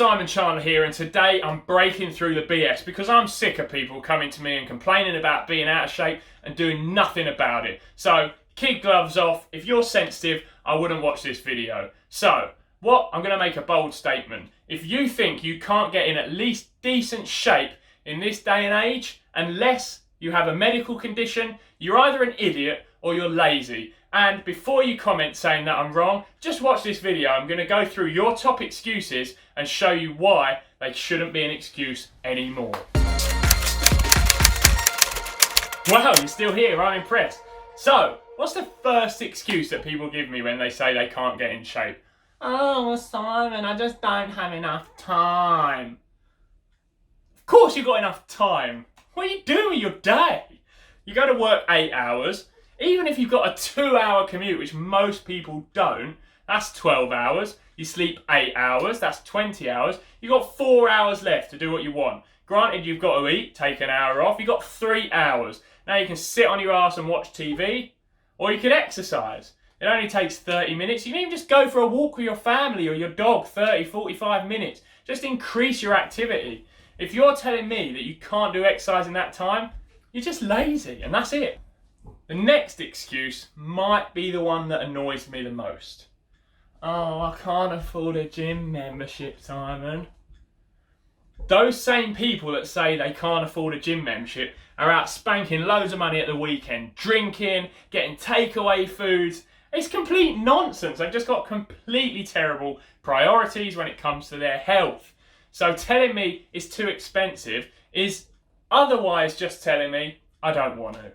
Simon Chandler here, and today I'm breaking through the BS because I'm sick of people coming to me and complaining about being out of shape and doing nothing about it. So, kid gloves off. If you're sensitive, I wouldn't watch this video. So, I'm going to make a bold statement. If you think you can't get in at least decent shape in this day and age, unless you have a medical condition, you're either an idiot or you're lazy. And before you comment saying that I'm wrong, just watch this video. I'm going to go through your top excuses and show you why they shouldn't be an excuse anymore. Wow, you're still here. I'm impressed. So, what's the first excuse that people give me when they say they can't get in shape? Oh, well, Simon, I just don't have enough time. Of course you've got enough time. What are you doing with your day? You go to work 8 hours. Even if you've got a 2-hour commute, which most people don't, that's 12 hours. You sleep 8 hours, that's 20 hours. You've got 4 hours left to do what you want. Granted, you've got to eat, take an hour off. You've got 3 hours. Now you can sit on your ass and watch TV, or you can exercise. It only takes 30 minutes. You can even just go for a walk with your family or your dog, 30, 45 minutes. Just increase your activity. If you're telling me that you can't do exercise in that time, you're just lazy, and that's it. The next excuse might be the one that annoys me the most. Oh, I can't afford a gym membership, Simon. Those same people that say they can't afford a gym membership are out spanking loads of money at the weekend, drinking, getting takeaway foods. It's complete nonsense. They've just got completely terrible priorities when it comes to their health. So telling me it's too expensive is otherwise just telling me I don't want to.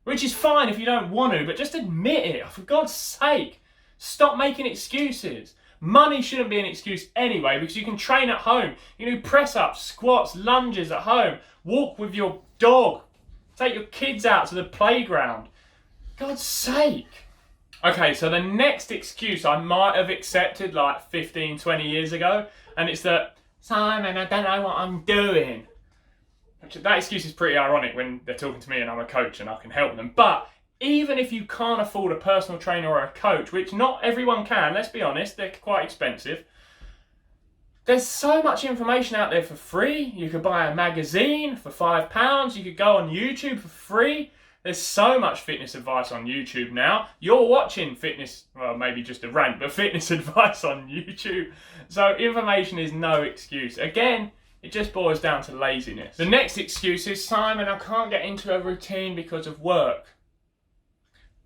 Which is fine if you don't want to, but just admit it. For God's sake, stop making excuses. Money shouldn't be an excuse anyway, because you can train at home. You can do press-ups, squats, lunges at home. Walk with your dog. Take your kids out to the playground. God's sake. Okay, so the next excuse I might have accepted like 15, 20 years ago, and it's that, Simon, I don't know what I'm doing. That excuse is pretty ironic when they're talking to me and I'm a coach and I can help them. But even if you can't afford a personal trainer or a coach, which not everyone can, let's be honest, they're quite expensive. There's so much information out there for free. You could buy a magazine for £5. You could go on YouTube for free. There's so much fitness advice on YouTube now. You're watching fitness, well, maybe just a rant, but fitness advice on YouTube. So information is no excuse. Again, it just boils down to laziness. The next excuse is, Simon, I can't get into a routine because of work.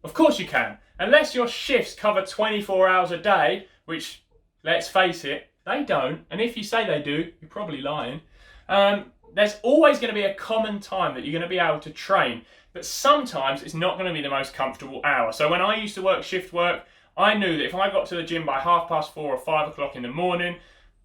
Of course you can. Unless your shifts cover 24 hours a day, which, let's face it, they don't. And if you say they do, you're probably lying. There's always going to be a common time that you're going to be able to train. But sometimes it's not going to be the most comfortable hour. So when I used to work shift work, I knew that if I got to the gym by 4:30 or 5 o'clock in the morning,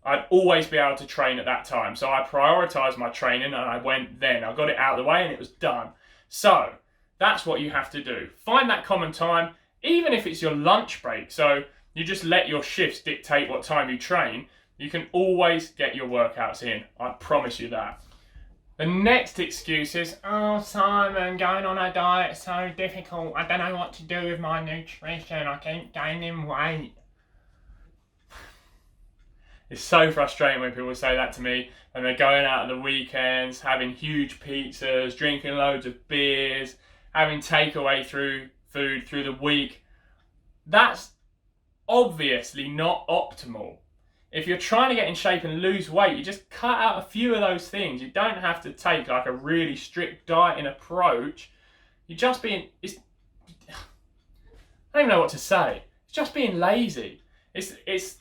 I'd always be able to train at that time. So I prioritised my training and I went then. I got it out of the way and it was done. So that's what you have to do. Find that common time, even if it's your lunch break. So you just let your shifts dictate what time you train. You can always get your workouts in. I promise you that. The next excuse is, oh, Simon, going on a diet is so difficult. I don't know what to do with my nutrition. I keep gaining weight. It's so frustrating when people say that to me and they're going out at the weekends, having huge pizzas, drinking loads of beers, having takeaway food through the week. That's obviously not optimal. If you're trying to get in shape and lose weight, you just cut out a few of those things. You don't have to take like a really strict dieting approach. You're just being, I don't even know what to say. It's just being lazy. It's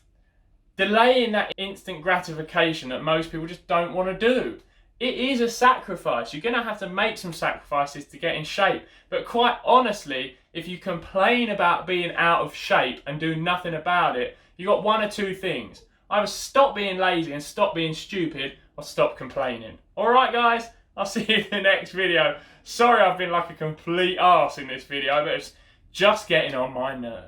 delaying that instant gratification that most people just don't want to do. It is a sacrifice. You're going to have to make some sacrifices to get in shape. But quite honestly, if you complain about being out of shape and do nothing about it, you've got one or two things. Either stop being lazy and stop being stupid, or stop complaining. Alright guys, I'll see you in the next video. Sorry I've been like a complete arse in this video, but it's just getting on my nerves.